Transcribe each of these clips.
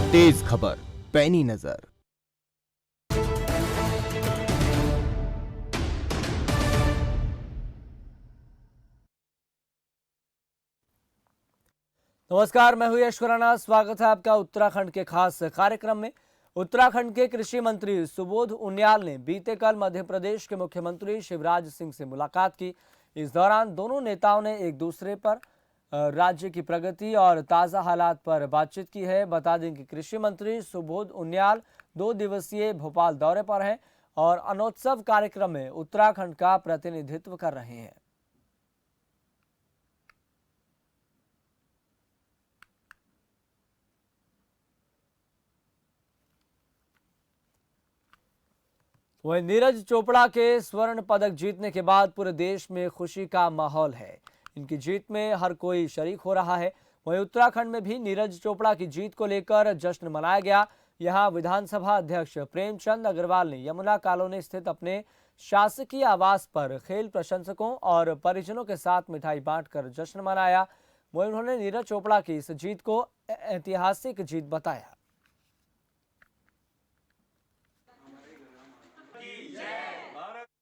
तेज खबर, पैनी नजर। नमस्कार, मैं हूं यश खुराना। स्वागत है आपका उत्तराखंड के खास कार्यक्रम में। उत्तराखंड के कृषि मंत्री सुबोध उनियाल ने बीते कल मध्य प्रदेश के मुख्यमंत्री शिवराज सिंह से मुलाकात की। इस दौरान दोनों नेताओं ने एक दूसरे पर राज्य की प्रगति और ताज़ा हालात पर बातचीत की है। बता दें कि कृषि मंत्री सुबोध उनियाल 2 दिवसीय भोपाल दौरे पर हैं और अनोत्सव कार्यक्रम में उत्तराखंड का प्रतिनिधित्व कर रहे हैं। वहीं नीरज चोपड़ा के स्वर्ण पदक जीतने के बाद पूरे देश में खुशी का माहौल है। इनकी जीत में हर कोई शरीक हो रहा है। वहीं उत्तराखंड में भी नीरज चोपड़ा की जीत को लेकर जश्न मनाया गया। यहां विधानसभा अध्यक्ष प्रेमचंद अग्रवाल ने यमुना कॉलोनी स्थित अपने शासकीय आवास पर खेल प्रशंसकों और परिजनों के साथ मिठाई बांटकर जश्न मनाया। वहीं उन्होंने नीरज चोपड़ा की इस जीत को ऐतिहासिक जीत बताया।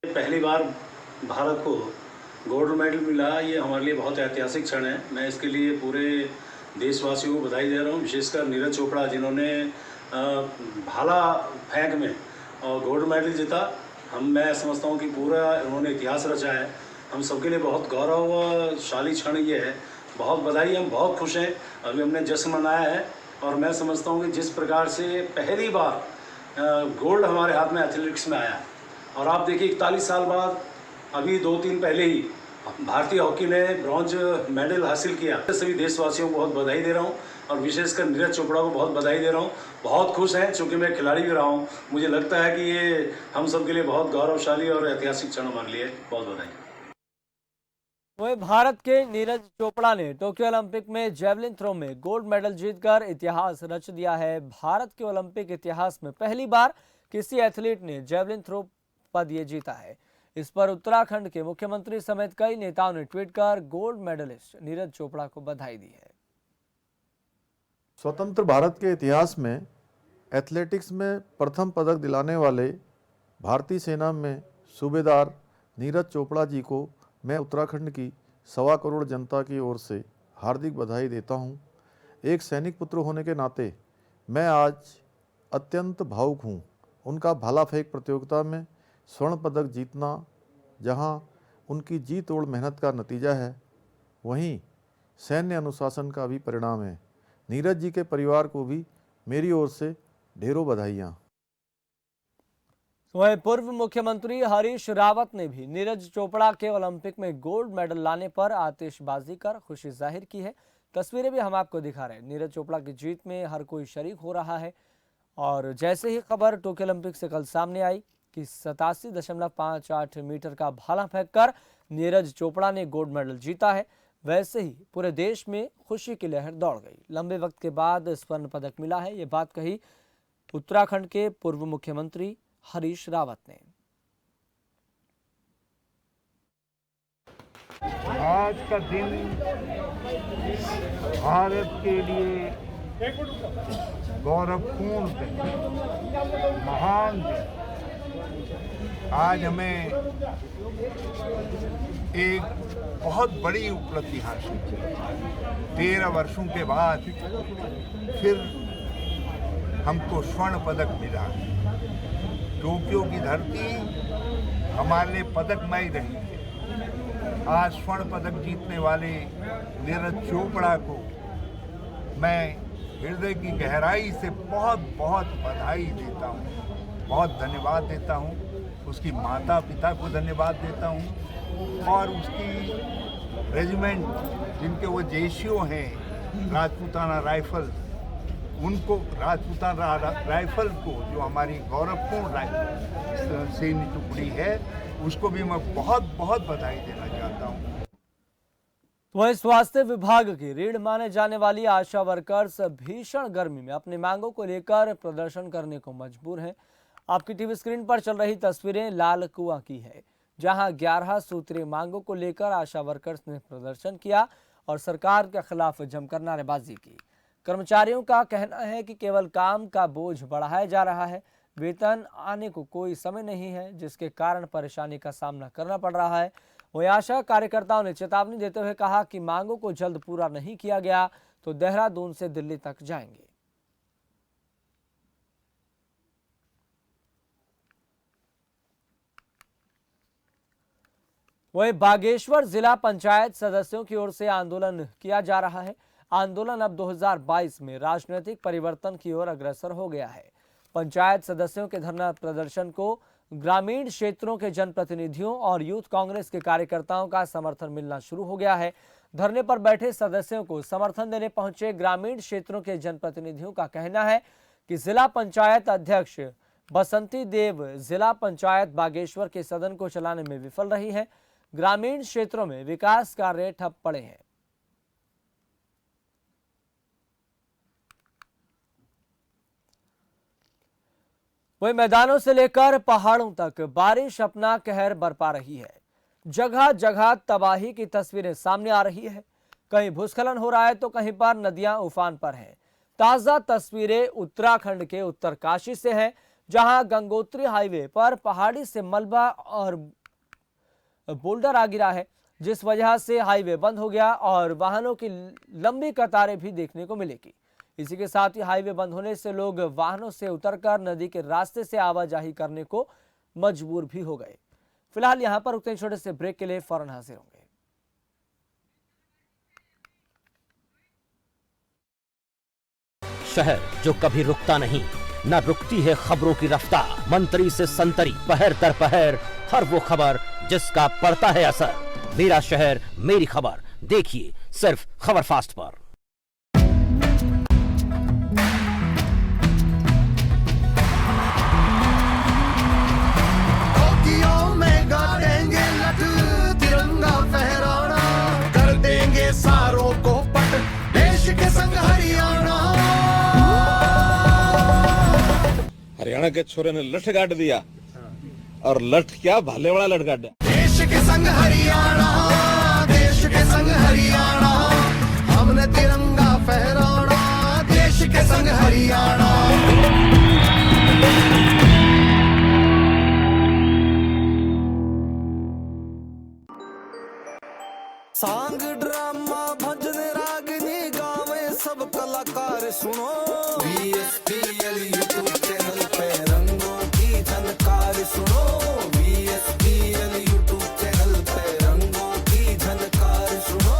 पहली बार भारत को गोल्ड मेडल मिला, ये हमारे लिए बहुत ऐतिहासिक क्षण है। मैं इसके लिए पूरे देशवासियों को बधाई दे रहा हूँ, विशेषकर नीरज चोपड़ा जिन्होंने भाला फेंक में गोल्ड मेडल जीता। मैं समझता हूँ कि पूरा उन्होंने इतिहास रचा है। हम सबके लिए बहुत गौरवशाली क्षण ये है। बहुत बधाई, हम बहुत खुश हैं। अभी हमने जश्न मनाया है और मैं समझता हूँ कि जिस प्रकार से पहली बार गोल्ड हमारे हाथ में एथलेटिक्स में आया है, और आप देखिए 41 साल बाद अभी 2-3 पहले ही भारतीय हॉकी ने ब्रॉन्ज मेडल हासिल किया। सभी देशवासियों को बहुत बधाई दे रहा हूं और विशेषकर नीरज चोपड़ा को बहुत बधाई दे रहा हूं। बहुत खुश हैं, चूँकि मैं खिलाड़ी भी रहा हूं। मुझे लगता है कि ये हम सब के लिए बहुत गौरवशाली और ऐतिहासिक क्षण हमारे लिए। बहुत बधाई। वहीं भारत के नीरज चोपड़ा ने टोक्यो ओलंपिक में जेवलिन थ्रो में गोल्ड मेडल जीतकर इतिहास रच दिया है। भारत के ओलंपिक इतिहास में पहली बार किसी एथलीट ने जेवलिन थ्रो पद ये जीता है। इस पर उत्तराखंड के मुख्यमंत्री समेत कई नेताओं ने ट्वीट कर गोल्ड मेडलिस्ट नीरज चोपड़ा को बधाई दी है। स्वतंत्र भारत के इतिहास में एथलेटिक्स में प्रथम पदक दिलाने वाले भारतीय सेना में सूबेदार नीरज चोपड़ा जी को मैं उत्तराखंड की 1.25 करोड़ जनता की ओर से हार्दिक बधाई देता हूं। एक सैनिक पुत्र होने के नाते मैं आज अत्यंत भावुक हूं। उनका भाला फेंक प्रतियोगिता में स्वर्ण पदक जीतना जहां उनकी जी तोड़ मेहनत का नतीजा है, वहीं सैन्य अनुशासन का भी परिणाम है। नीरज जी के परिवार को भी मेरी ओर से ढेरों बधाइयाँ। वहीं पूर्व मुख्यमंत्री हरीश रावत ने भी नीरज चोपड़ा के ओलंपिक में गोल्ड मेडल लाने पर आतिशबाजी कर खुशी जाहिर की है। तस्वीरें भी हम आपको दिखा रहे हैं। नीरज चोपड़ा की जीत में हर कोई शरीक हो रहा है और जैसे ही खबर टोक्यो ओलंपिक से कल सामने आई कि 87.58 मीटर का भाला फेंककर नीरज चोपड़ा ने गोल्ड मेडल जीता है, वैसे ही पूरे देश में खुशी की लहर दौड़ गई। लंबे वक्त के बाद स्वर्ण पदक मिला है, ये बात कही उत्तराखंड के पूर्व मुख्यमंत्री हरीश रावत ने। आज का दिन भारत के लिए गौरवपूर्ण दिन, महान दिन। आज हमें एक बहुत बड़ी उपलब्धि हासिल की। 13 वर्षों के बाद फिर हमको स्वर्ण पदक मिला। टोक्यो की धरती हमारे लिए पदकमय रही है। आज स्वर्ण पदक जीतने वाले नीरज चोपड़ा को मैं हृदय की गहराई से बहुत बहुत बधाई देता हूँ, बहुत धन्यवाद देता हूँ। उसकी माता पिता को धन्यवाद देता हूँ और उसकी रेजिमेंट जिनके वो जेसीओ हैं, राजपूताना राइफल, उनको राजपूताना राइफल को, जो हमारी गौरवपूर्ण सैन्य टुकड़ी है, उसको भी मैं बहुत बहुत बधाई देना चाहता हूँ। वहीं स्वास्थ्य विभाग की रीढ़ माने जाने वाली आशा वर्कर्स भीषण गर्मी में अपनी मांगों को लेकर प्रदर्शन करने को मजबूर हैं। आपकी टीवी स्क्रीन पर चल रही तस्वीरें लाल कुआं की है, जहां 11 सूत्रीय मांगों को लेकर आशा वर्कर्स ने प्रदर्शन किया और सरकार के खिलाफ जमकर नारेबाजी की। कर्मचारियों का कहना है कि केवल काम का बोझ बढ़ाया जा रहा है, वेतन आने को कोई समय नहीं है, जिसके कारण परेशानी का सामना करना पड़ रहा है। वहीं आशा कार्यकर्ताओं ने चेतावनी देते हुए कहा कि मांगों को जल्द पूरा नहीं किया गया तो देहरादून से दिल्ली तक जाएंगे। वहीं बागेश्वर जिला पंचायत सदस्यों की ओर से आंदोलन किया जा रहा है। आंदोलन अब 2022 में राजनीतिक परिवर्तन की ओर अग्रसर हो गया है। पंचायत सदस्यों के धरना प्रदर्शन को ग्रामीण क्षेत्रों के जनप्रतिनिधियों और यूथ कांग्रेस के कार्यकर्ताओं का समर्थन मिलना शुरू हो गया है। धरने पर बैठे सदस्यों को समर्थन देने पहुंचे ग्रामीण क्षेत्रों के जनप्रतिनिधियों का कहना है कि जिला पंचायत अध्यक्ष बसंती देव जिला पंचायत बागेश्वर के सदन को चलाने में विफल रही है। ग्रामीण क्षेत्रों में विकास कार्य ठप पड़े हैं। वहीं मैदानों से लेकर पहाड़ों तक बारिश अपना कहर बरपा रही है। जगह जगह तबाही की तस्वीरें सामने आ रही है। कहीं भूस्खलन हो रहा है तो कहीं पर नदियां उफान पर हैं। ताजा तस्वीरें उत्तराखंड के उत्तरकाशी से हैं, जहां गंगोत्री हाईवे पर पहाड़ी से मलबा और बोल्डर आ गिरा है, जिस वजह से हाईवे बंद हो गया और वाहनों की लंबी कतारें भी देखने को मिलेगी। इसी के साथ ही हाईवे बंद होने से लोग वाहनों से उतरकर नदी के रास्ते से आवाजाही करने को मजबूर भी हो गए। फिलहाल यहां पर रुकते हैं, छोटे से ब्रेक के लिए फौरन हाजिर होंगे। शहर जो कभी रुकता नहीं, न रुकती है खबरों की रफ्तार। मंत्री से संतरी, पहर दर पहर, हर वो खबर जिसका पड़ता है असर। मेरा शहर मेरी खबर, देखिए सिर्फ खबर फास्ट पर। सारों को पट देश के संग हरियाणा। हरियाणा के छोरे ने लठ गाड़ दिया, और लठ क्या भाले वाला लठ गाड़ दिया। देश के संग हरियाणा, देश के संग हरियाणा, हमने तिरंगा फहराना, देश के संग हरियाणा। सांग ड्रामा भजन रागनी गावे सब कलाकार सुनो। VSPL यूट्यूब चैनल पे रंगों की झनकार सुनो। VSPL यूट्यूब चैनल पे रंगों की झनकार सुनो।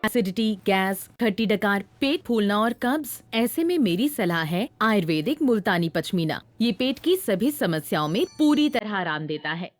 एसिडिटी, गैस, खट्टी डकार, पेट फूलना और कब्ज, ऐसे में मेरी सलाह है आयुर्वेदिक मुल्तानी पश्मीना। ये पेट की सभी समस्याओं में पूरी तरह आराम देता है।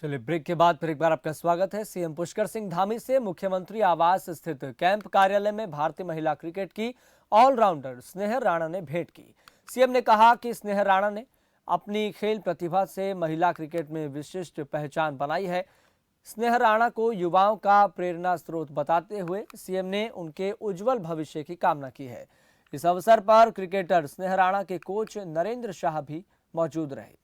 चलिए, ब्रेक के बाद फिर एक बार आपका स्वागत है। सीएम पुष्कर सिंह धामी से मुख्यमंत्री आवास स्थित कैंप कार्यालय में भारतीय महिला क्रिकेट की ऑलराउंडर स्नेहर राणा ने भेंट की। सीएम ने कहा कि स्नेहर राणा ने अपनी खेल प्रतिभा से महिला क्रिकेट में विशिष्ट पहचान बनाई है। स्नेहर राणा को युवाओं का प्रेरणा स्रोत बताते हुए सीएम ने उनके उज्जवल भविष्य की कामना की है। इस अवसर पर क्रिकेटर स्नेहर राणा के कोच नरेंद्र शाह भी मौजूद रहे।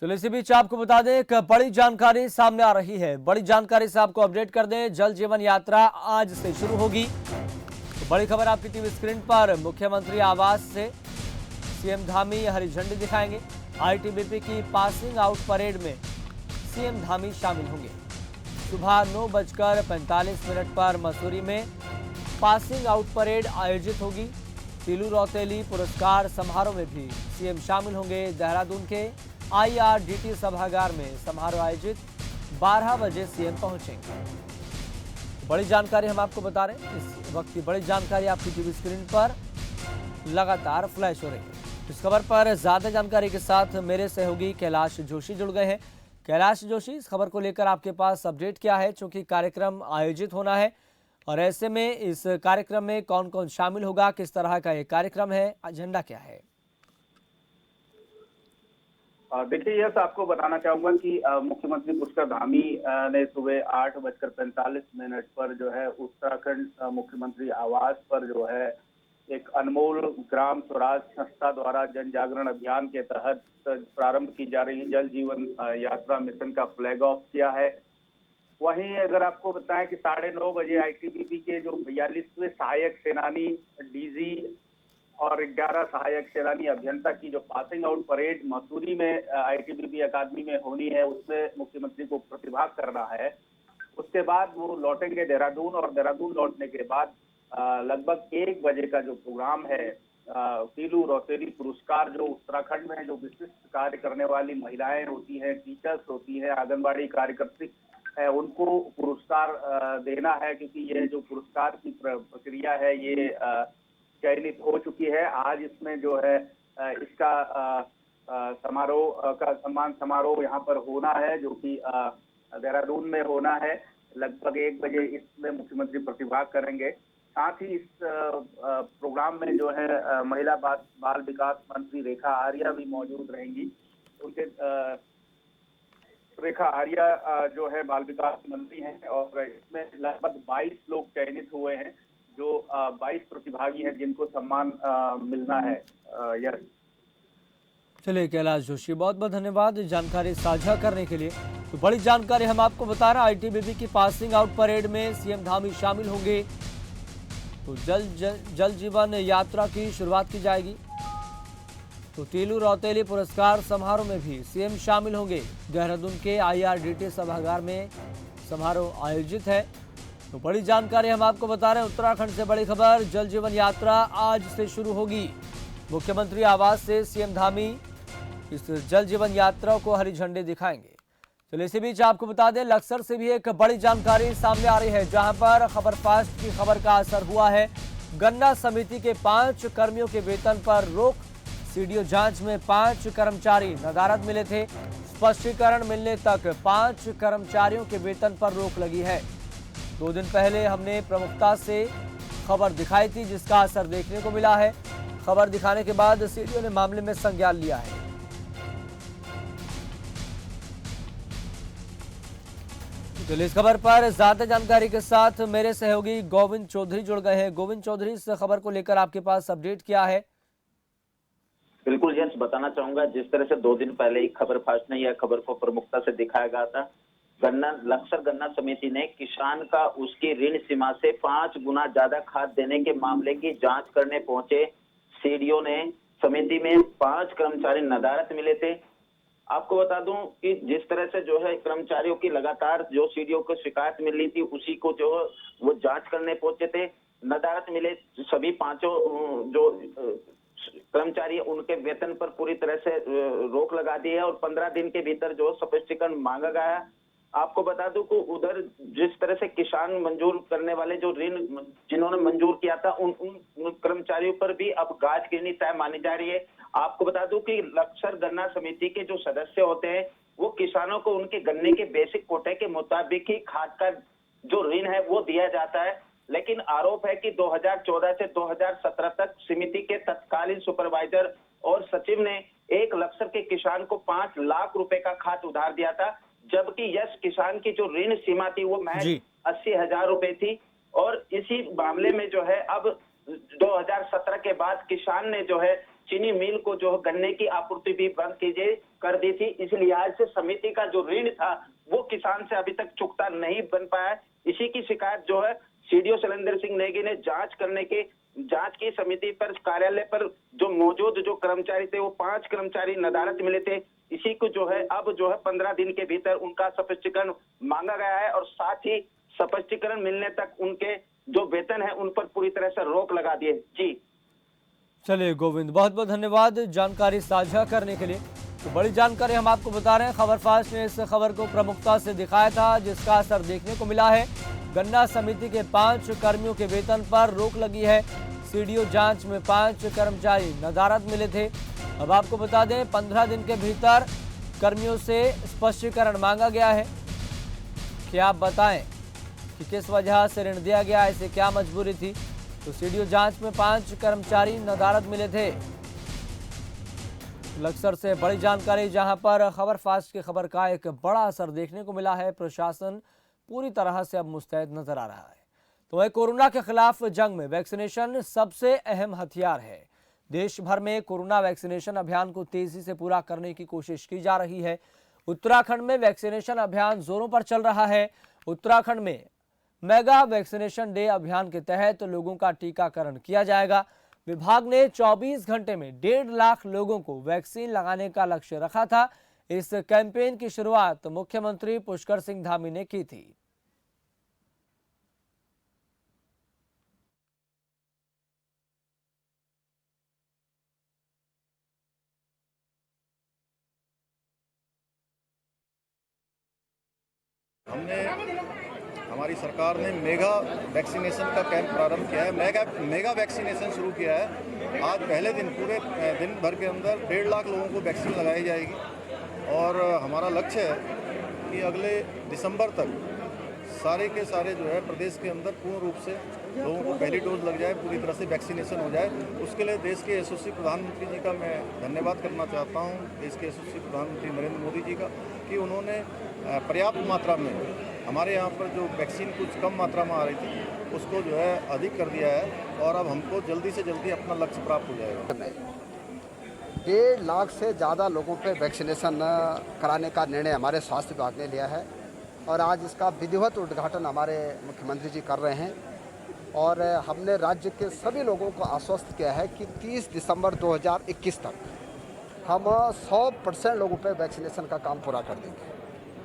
चलिए, इसी बीच आपको बता दें एक बड़ी जानकारी सामने आ रही है। बड़ी जानकारी से आपको अपडेट कर दें, जल जीवन यात्रा आज से शुरू होगी। तो बड़ी खबर आपकी टीवी स्क्रीन पर। मुख्यमंत्री आवास से सीएम धामी हरी झंडी दिखाएंगे। आईटीबीपी की पासिंग आउट परेड में सीएम धामी शामिल होंगे। सुबह 9:45 पर मसूरी में पासिंग आउट परेड आयोजित होगी। पीलू रौतेली पुरस्कार समारोह में भी सीएम शामिल होंगे। देहरादून के IRDT सभागार में समारोह आयोजित 12 बजे सीएम पहुंचेंगे। बड़ी जानकारी हम आपको बता रहे हैं इस वक्त की। बड़ी जानकारी आपकी टीवी स्क्रीन पर। लगातार फ्लैश हो रही है। इस खबर पर ज्यादा जानकारी के साथ मेरे सहयोगी कैलाश जोशी जुड़ गए हैं। कैलाश जोशी, इस खबर को लेकर आपके पास अपडेट क्या है, चूंकि कार्यक्रम आयोजित होना है और ऐसे में इस कार्यक्रम में कौन कौन शामिल होगा, किस तरह का ये कार्यक्रम है, एजेंडा क्या है? देखिए, यस आपको बताना चाहूंगा कि मुख्यमंत्री पुष्कर धामी ने सुबह 8:45 पर जो है उत्तराखंड मुख्यमंत्री आवास पर जो है एक अनमोल ग्राम स्वराज संस्था द्वारा जन जागरण अभियान के तहत प्रारंभ की जा रही जल जीवन यात्रा मिशन का फ्लैग ऑफ किया है। वहीं अगर आपको बताएं कि 9:30 बजे आईटीबीपी के जो 42वें सहायक सेनानी डीजी और 11 सहायक सेनानी अभियंता की जो पासिंग आउट परेड मसूरी में आईटीबीपी अकादमी में होनी है, उसमें मुख्यमंत्री को प्रतिभाग करना है। उसके बाद वो लौटेंगे देहरादून और देहरादून लौटने के बाद लगभग 1 बजे का जो प्रोग्राम है तीलू रौतेली पुरस्कार, जो उत्तराखंड में जो विशिष्ट कार्य करने वाली महिलाएं होती हैं, टीचर्स होती हैं, आंगनबाड़ी कार्यकर्त्री है, उनको पुरस्कार देना है, क्योंकि ये जो पुरस्कार की प्रक्रिया है ये चयनित हो चुकी है। आज इसमें जो है इसका समारोह का सम्मान समारोह यहाँ पर होना है, जो कि देहरादून में होना है। लगभग 1 बजे इसमें मुख्यमंत्री प्रतिभाग करेंगे। साथ ही इस प्रोग्राम में जो है महिला बाल विकास मंत्री रेखा आर्या भी मौजूद रहेंगी। उनके रेखा आर्या जो है बाल विकास मंत्री हैं और इसमें लगभग 22 लोग चयनित हुए हैं, जो 22 प्रतिभागी हैं जिनको सम्मान मिलना है। यस, चलिए कैलाश जोशी, बहुत बहुत धन्यवाद जानकारी साझा करने के लिए। तो बड़ी जानकारी हम आपको बता रहे हैं, आईटीबीपी की पासिंग आउट परेड में सीएम धामी शामिल होंगे। तो जल जीवन यात्रा की शुरुआत की जाएगी। तो तीलू रौतेली पुरस्कार समारोह में भी सीएम शामिल होंगे। देहरादून के आईआरडीटी सभागार में समारोह आयोजित है। तो बड़ी जानकारी हम आपको बता रहे हैं। उत्तराखंड से बड़ी खबर, जल जीवन यात्रा आज से शुरू होगी। मुख्यमंत्री आवास से सीएम धामी इस जल जीवन यात्रा को हरी झंडी दिखाएंगे। चलिए, इसी बीच आपको बता दें, लक्सर से भी एक बड़ी जानकारी सामने आ रही है, जहां पर खबर फास्ट की खबर का असर हुआ है। गन्ना समिति के 5 कर्मियों के वेतन पर रोक। सीडीओ जांच में 5 कर्मचारी नदारद मिले थे। स्पष्टीकरण मिलने तक 5 कर्मचारियों के वेतन पर रोक लगी है। 2 दिन पहले हमने प्रमुखता से खबर दिखाई थी, जिसका असर देखने को मिला है। खबर दिखाने के बाद सीडीओ ने मामले में संज्ञान लिया है। चलिए, इस खबर पर ज्यादा जानकारी के साथ मेरे सहयोगी गोविंद चौधरी जुड़ गए हैं। गोविंद चौधरी, इस खबर को लेकर आपके पास अपडेट क्या है? बिल्कुल यस, बताना चाहूंगा, जिस तरह से 2 दिन पहले एक खबर फास्ट ने यह खबर को प्रमुखता से दिखाया गया था। लक्सर गन्ना समिति ने किसान का उसकी ऋण सीमा से 5 गुना ज्यादा खाद देने के मामले की जांच करने पहुंचे सीडीओ ने समिति में 5 कर्मचारी नदारद मिले थे। आपको बता दूं कि जिस तरह से जो है कर्मचारियों की लगातार जो सीडीओ को शिकायत मिल रही थी, उसी को जो वो जांच करने पहुंचे थे। नदारद मिले सभी 5 जो कर्मचारी, उनके वेतन पर पूरी तरह से रोक लगा दी है और 15 दिन के भीतर जो स्पष्टीकरण मांगा गया है। आपको बता दूं कि उधर जिस तरह से किसान मंजूर करने वाले जो ऋण जिन्होंने मंजूर किया था, उन कर्मचारियों पर भी अब गाज गिरनी तय मानी जा रही है। आपको बता दूं कि लक्सर गन्ना समिति के जो सदस्य होते हैं, वो किसानों को उनके गन्ने के बेसिक कोटे के मुताबिक ही खाद का जो ऋण है वो दिया जाता है। लेकिन आरोप है कि 2014 से 2017 तक समिति के तत्कालीन सुपरवाइजर और सचिव ने एक लक्सर के किसान को 5 लाख रुपए का खाद उधार दिया था, जबकि यस किसान की जो ऋण सीमा थी वो महज 80,000 रुपए थी। और इसी मामले में जो है अब 2017 के बाद किसान ने जो है चीनी मिल को जो गन्ने की आपूर्ति भी बंद कर दी थी। इस लिहाज से समिति का जो ऋण था वो किसान से अभी तक चुकता नहीं बन पाया है। इसी की शिकायत जो है सीडीओ शैलेंद्र सिंह नेगी ने जांच की समिति पर कार्यालय पर जो मौजूद जो कर्मचारी थे वो 5 कर्मचारी नदारद मिले थे। इसी को जो है अब जो है 15 दिन के भीतर उनका स्पष्टीकरण मांगा गया है और साथ ही स्पष्टीकरण मिलने तक उनके जो वेतन है उन पर पूरी तरह से रोक लगा दिए। जी चलिए गोविंद, बहुत बहुत धन्यवाद जानकारी साझा करने के लिए। तो बड़ी जानकारी हम आपको बता रहे हैं, खबर फास्ट ने इस खबर को प्रमुखता से दिखाया था, जिसका असर देखने को मिला है। गन्ना समिति के 5 कर्मियों के वेतन पर रोक लगी है। सीडीओ जांच में 5 कर्मचारी नदारद मिले थे। अब आपको बता दें 15 दिन के भीतर कर्मियों से स्पष्टीकरण मांगा गया है कि आप बताएं कि किस वजह से ऋण दिया गया, ऐसे क्या मजबूरी थी। तो सीडीओ जांच में 5 कर्मचारी नदारद मिले थे। लक्सर से बड़ी जानकारी, जहां पर खबर फास्ट की खबर का एक बड़ा असर देखने को मिला है। प्रशासन पूरी तरह से अब मुस्तैद नजर आ रहा है। तो वह कोरोना के खिलाफ जंग में वैक्सीनेशन सबसे अहम हथियार है। देश भर में कोरोना वैक्सीनेशन अभियान को तेजी से पूरा करने की कोशिश की जा रही है। उत्तराखंड में वैक्सीनेशन अभियान जोरों पर चल रहा है। उत्तराखंड में मेगा वैक्सीनेशन डे अभियान के तहत लोगों का टीकाकरण किया जाएगा। विभाग ने 24 घंटे में 1.5 लाख लोगों को वैक्सीन लगाने का लक्ष्य रखा था। इस कैंपेन की शुरुआत मुख्यमंत्री पुष्कर सिंह धामी ने की थी। हमारी सरकार ने मेगा वैक्सीनेशन का कैंप प्रारंभ किया है। मेगा वैक्सीनेशन शुरू किया है। आज पहले दिन पूरे दिन भर के अंदर 1.5 लाख लोगों को वैक्सीन लगाई जाएगी और हमारा लक्ष्य है कि अगले दिसंबर तक सारे के सारे जो है प्रदेश के अंदर पूर्ण रूप से लोगों को पहली डोज लग जाए, पूरी तरह से वैक्सीनेशन हो जाए। उसके लिए देश के यशस्वी प्रधानमंत्री जी का मैं धन्यवाद करना चाहता हूँ, देश के यशस्वी प्रधानमंत्री नरेंद्र मोदी जी का, कि उन्होंने पर्याप्त मात्रा में हमारे यहाँ पर जो वैक्सीन कुछ कम मात्रा में आ रही थी उसको जो है अधिक कर दिया है और अब हमको जल्दी से जल्दी अपना लक्ष्य प्राप्त हो जाएगा। 1.5 लाख से ज़्यादा लोगों पे वैक्सीनेशन कराने का निर्णय हमारे स्वास्थ्य विभाग ने लिया है और आज इसका विधिवत उद्घाटन हमारे मुख्यमंत्री जी कर रहे हैं। और हमने राज्य के सभी लोगों को आश्वस्त किया है कि 30 दिसंबर 2021 तक हम 100% लोगों पे वैक्सीनेशन का काम पूरा कर देंगे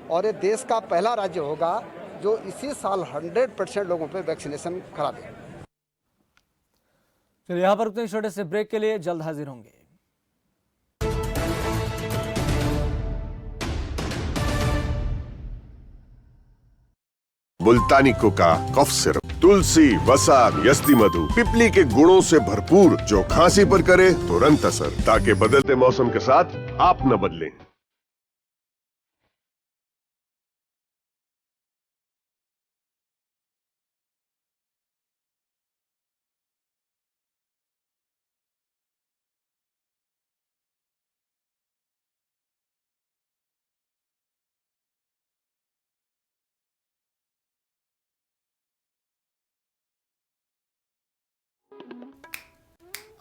और ये देश का पहला राज्य होगा जो इसी साल 100% लोगों पे वैक्सीनेशन करा दें। चलिए यहाँ पर रुकते हैं छोटे से ब्रेक के लिए, जल्द हाजिर होंगे। मुल्तानी कोका कफ सिरप, तुलसी, वसा, यस्ती मधु, पिपली के गुणों से भरपूर, जो खांसी पर करे तुरंत असर, ताकि बदलते मौसम के साथ आप न बदलें।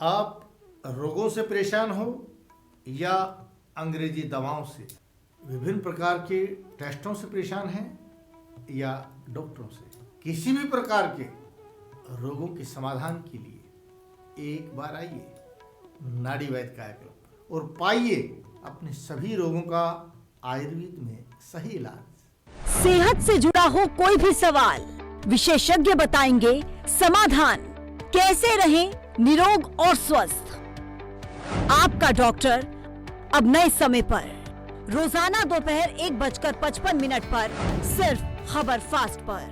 आप रोगों से परेशान हो या अंग्रेजी दवाओं से, विभिन्न प्रकार के टेस्टों से परेशान हैं या डॉक्टरों से, किसी भी प्रकार के रोगों के समाधान के लिए एक बार आइए नाड़ी वैद्य कायाकल्प और पाइए अपने सभी रोगों का आयुर्वेद में सही इलाज। सेहत से जुड़ा हो कोई भी सवाल, विशेषज्ञ बताएंगे समाधान। कैसे रहें निरोग और स्वस्थ। आपका डॉक्टर अब नए समय पर, रोजाना दोपहर 1:55 पर, सिर्फ खबर फास्ट पर।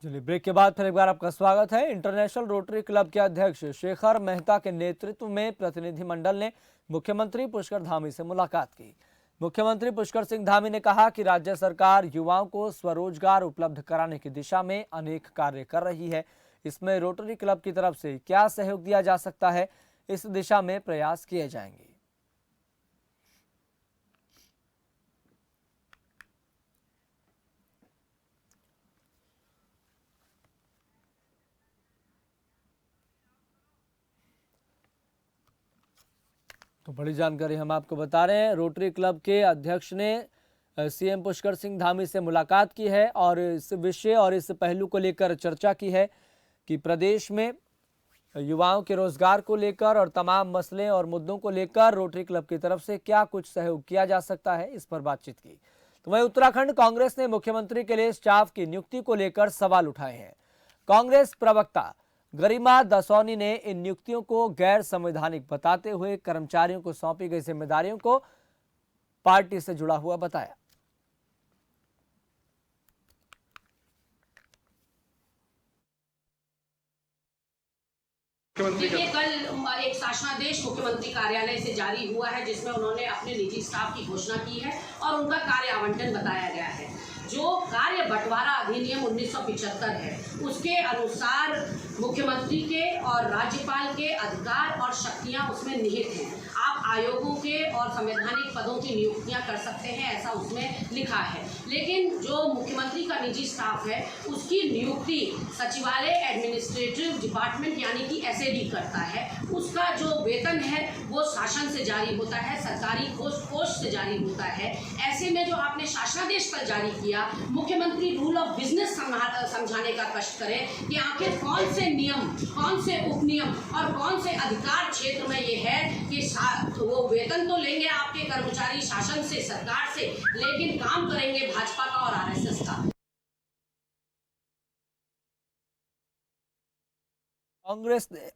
चलिए ब्रेक के बाद फिर एक बार आपका स्वागत है। इंटरनेशनल रोटरी क्लब के अध्यक्ष शेखर मेहता के नेतृत्व में प्रतिनिधिमंडल ने मुख्यमंत्री पुष्कर धामी से मुलाकात की। मुख्यमंत्री पुष्कर सिंह धामी ने कहा कि राज्य सरकार युवाओं को स्वरोजगार उपलब्ध कराने की दिशा में अनेक कार्य कर रही है। इसमें रोटरी क्लब की तरफ से क्या सहयोग दिया जा सकता है, इस दिशा में प्रयास किए जाएंगे। तो बड़ी जानकारी हम आपको बता रहे हैं। रोटरी क्लब के अध्यक्ष ने सीएम पुष्कर सिंह धामी से मुलाकात की है और इस विषय और इस पहलू को लेकर चर्चा की है कि प्रदेश में युवाओं के रोजगार को लेकर और तमाम मसले और मुद्दों को लेकर रोटरी क्लब की तरफ से क्या कुछ सहयोग किया जा सकता है, इस पर बातचीत की। तो वहीं उत्तराखंड कांग्रेस ने मुख्यमंत्री के लिए स्टाफ की नियुक्ति को लेकर सवाल उठाए हैं। कांग्रेस प्रवक्ता गरिमा दसौनी ने इन नियुक्तियों को गैर संवैधानिक बताते हुए कर्मचारियों को सौंपी गई जिम्मेदारियों को पार्टी से जुड़ा हुआ बताया। देखिए, कल एक शासनादेश मुख्यमंत्री कार्यालय से जारी हुआ है जिसमें उन्होंने अपने निजी स्टाफ की घोषणा की है और उनका कार्य आवंटन बताया गया है। जो कार्य बंटवारा अधिनियम 1975 है उसके अनुसार मुख्यमंत्री के और राज्यपाल के अधिकार और शक्तियां उसमें निहित हैं। आप आयोगों के और संवैधानिक पदों की नियुक्तियां कर सकते हैं, ऐसा उसमें लिखा है। लेकिन जो मुख्यमंत्री का निजी स्टाफ है उसकी नियुक्ति सचिवालय एडमिनिस्ट्रेटिव डिपार्टमेंट यानी कि एसएडी करता है। उसका जो वेतन है वो शासन से जारी होता है, सरकारी कोष से जारी होता है। ऐसे में जो आपने शासनादेश कल जारी किया, मुख्यमंत्री रूल ऑफ बिजनेस समझाने का कष्ट करें कि आखिर कौन से नियम, कौन से उपनियम और कौन से अधिकार क्षेत्र में ये है कि वो वेतन तो लेंगे आपके कर्मचारी शासन से, सरकार से, लेकिन काम करेंगे भाजपा का और आरएसएस का। कांग्रेस ने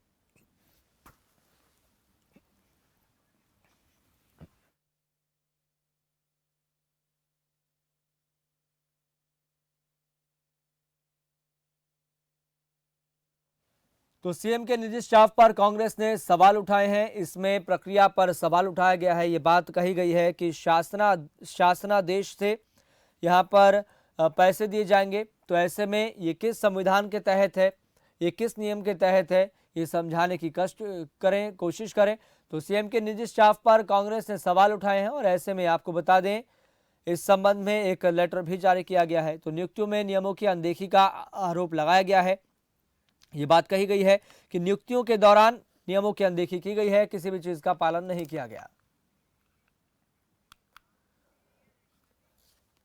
तो सीएम के निजी स्टाफ पर कांग्रेस ने सवाल उठाए हैं। इसमें प्रक्रिया पर सवाल उठाया गया है। ये बात कही गई है कि शासनादेश से यहाँ पर पैसे दिए जाएंगे, तो ऐसे में ये किस संविधान के तहत है, ये किस नियम के तहत है, ये समझाने की कोशिश करें। तो सीएम के निजी स्टाफ पर कांग्रेस ने सवाल उठाए हैं और ऐसे में आपको बता दें इस संबंध में एक लेटर भी जारी किया गया है। तो नियुक्तियों में नियमों की अनदेखी का आरोप लगाया गया है। ये बात कही गई है कि नियुक्तियों के दौरान नियमों की अनदेखी की गई है, किसी भी चीज का पालन नहीं किया गया।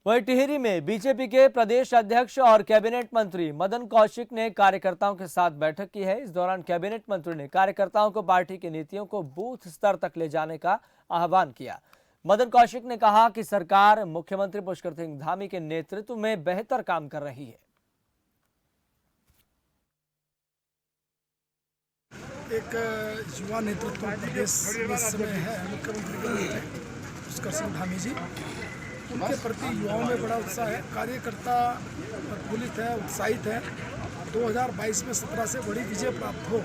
वहीं टिहरी में बीजेपी के प्रदेश अध्यक्ष और कैबिनेट मंत्री मदन कौशिक ने कार्यकर्ताओं के साथ बैठक की है। इस दौरान कैबिनेट मंत्री ने कार्यकर्ताओं को पार्टी की नीतियों को बूथ स्तर तक ले जाने का आह्वान किया। मदन कौशिक ने कहा कि सरकार मुख्यमंत्री पुष्कर सिंह धामी के नेतृत्व में बेहतर काम कर रही है। एक युवा नेतृत्व प्रदेश में इस समय है मुख्यमंत्री के मंत्री पुष्कर सिंह धामी जी, उनके प्रति युवाओं में बड़ा उत्साह है। कार्यकर्ता प्रफुल्लित है, उत्साहित है। 2022 में 17 से बड़ी विजय प्राप्त हो,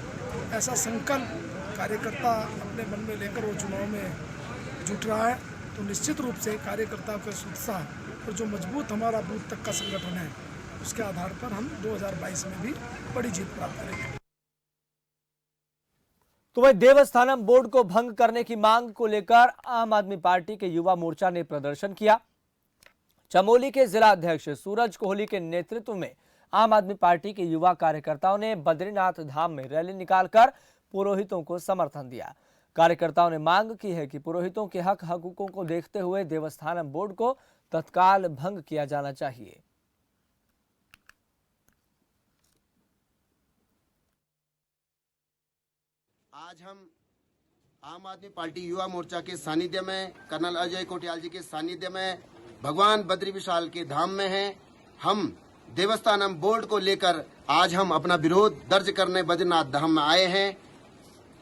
ऐसा संकल्प कार्यकर्ता अपने मन में लेकर वो चुनाव में जुट रहा है। तो निश्चित रूप से कार्यकर्ताओं का उत्साह और जो मजबूत हमारा बूथ तक का संगठन है उसके आधार पर हम 2022 में भी बड़ी जीत प्राप्त करेंगे। तो वही देवस्थानम बोर्ड को भंग करने की मांग को लेकर आम आदमी पार्टी के युवा मोर्चा ने प्रदर्शन किया। चमोली के जिला अध्यक्ष सूरज कोहली के नेतृत्व में आम आदमी पार्टी के युवा कार्यकर्ताओं ने बद्रीनाथ धाम में रैली निकालकर पुरोहितों को समर्थन दिया। कार्यकर्ताओं ने मांग की है कि पुरोहितों के हक हकूकों को देखते हुए देवस्थानम बोर्ड को तत्काल भंग किया जाना चाहिए। आज हम आम आदमी पार्टी युवा मोर्चा के सानिध्य में, कर्नल अजय कोटियाल जी के सानिध्य में भगवान बद्री विशाल के धाम में हैं। हम देवस्थानम बोर्ड को लेकर आज हम अपना विरोध दर्ज करने बद्रीनाथ धाम में आए हैं।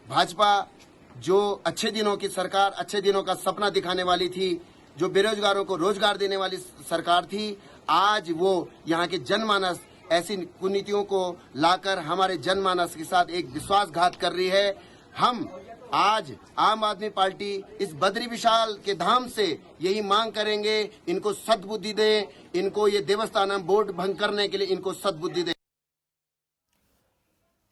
भाजपा जो अच्छे दिनों की सरकार, अच्छे दिनों का सपना दिखाने वाली थी, जो बेरोजगारों को रोजगार देने वाली सरकार थी, आज वो यहाँ के जनमानस ऐसी कुनीतियों को लाकर हमारे जनमानस के साथ एक विश्वासघात कर रही है। हम आज आम आदमी पार्टी इस बद्री विशाल के धाम से यही मांग करेंगे, इनको सद्बुद्धि दें, इनको ये देवस्थानम बोर्ड भंग करने के लिए इनको सद्बुद्धि दें।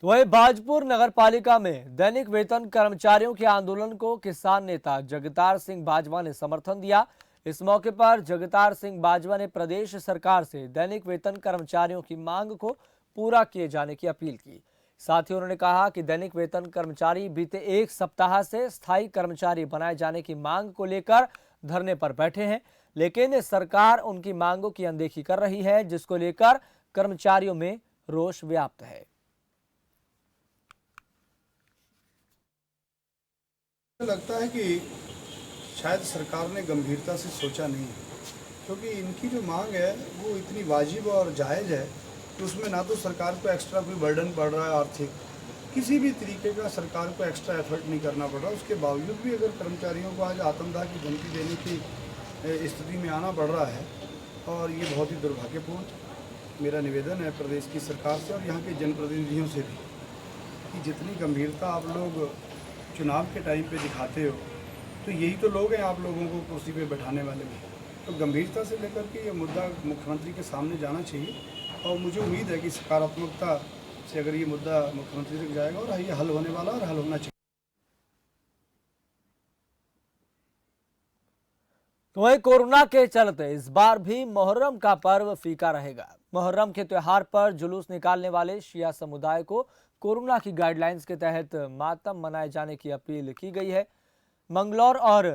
तो वही भाजपुर नगर पालिका में दैनिक वेतन कर्मचारियों के आंदोलन को किसान नेता जगतार सिंह बाजवा ने समर्थन दिया। इस मौके पर जगतार सिंह बाजवा ने प्रदेश सरकार से दैनिक वेतन कर्मचारियों की मांग को पूरा किए जाने की अपील की। साथ ही उन्होंने कहा कि दैनिक वेतन कर्मचारी बीते एक सप्ताह से स्थायी कर्मचारी बनाए जाने की मांग को लेकर धरने पर बैठे हैं, लेकिन सरकार उनकी मांगों की अनदेखी कर रही है, जिसको लेकर कर्मचारियों में रोष व्याप्त है। लगता है कि शायद सरकार ने गंभीरता से सोचा नहीं, क्योंकि इनकी जो मांग है वो इतनी वाजिब और जायज़ है कि उसमें ना तो सरकार को एक्स्ट्रा कोई बर्डन पड़ रहा है आर्थिक, किसी भी तरीके का सरकार को एक्स्ट्रा एफर्ट नहीं करना पड़ रहा। उसके बावजूद भी अगर कर्मचारियों को आज आत्मदाह की धमकी देने की स्थिति में आना बढ़ रहा है और ये बहुत ही दुर्भाग्यपूर्ण। मेरा निवेदन है प्रदेश की सरकार से और यहाँ के जनप्रतिनिधियों से भी कि जितनी गंभीरता आप लोग चुनाव के टाइम पे दिखाते हो, तो यही तो लोग हैं आप लोगों को कुर्सी पे बैठाने वाले भी। तो गंभीरता से लेकर के ये मुद्दा मुख्यमंत्री के सामने जाना चाहिए और मुझे उम्मीद है कि सकारात्मकता से अगर ये मुद्दा मुख्यमंत्री तक जाएगा और ये हल होने वाला और हल होना चाहिए। तो वहीं कोरोना के चलते इस बार भी मुहर्रम का पर्व फीका रहेगा। मुहर्रम के त्योहार पर जुलूस निकालने वाले शिया समुदाय को कोरोना की गाइडलाइंस के तहत मातम मनाए जाने की अपील की गई है। मंगलौर और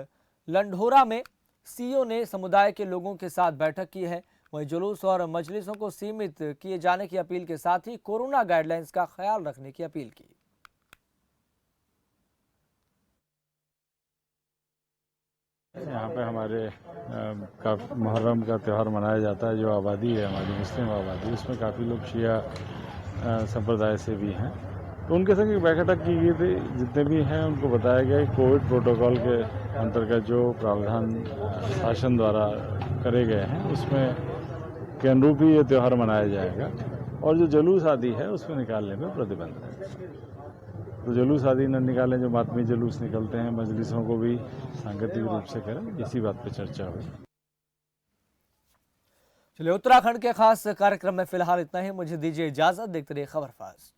लंढोरा में सीओ ने समुदाय के लोगों के साथ बैठक की है। वहीं जुलूस और मजलिसों को सीमित किए जाने की अपील के साथ ही कोरोना गाइडलाइंस का ख्याल रखने की अपील की। यहाँ पे हमारे मुहर्रम का त्यौहार मनाया जाता है। जो आबादी है हमारी मुस्लिम आबादी, उसमें काफ़ी लोग शिया संप्रदाय से भी हैं। तो उनके संग एक बैठक की गई थी। जितने भी हैं उनको बताया गया कि कोविड प्रोटोकॉल के अंतर्गत जो प्रावधान शासन द्वारा करे गए हैं उसमें के अनुरूप ही ये त्यौहार मनाया जाएगा और जो जुलूस आदि है उसमें निकालने में प्रतिबंध है। तो जुलूस आदि न निकालें, जो मातमी जुलूस निकलते हैं, मजलिसों को भी सांगठिक रूप से करें, इसी बात पर चर्चा हुई। चलिए, उत्तराखंड के खास कार्यक्रम में फिलहाल इतना ही। मुझे दीजिए इजाजत। देखते रहिए खबर फास्ट।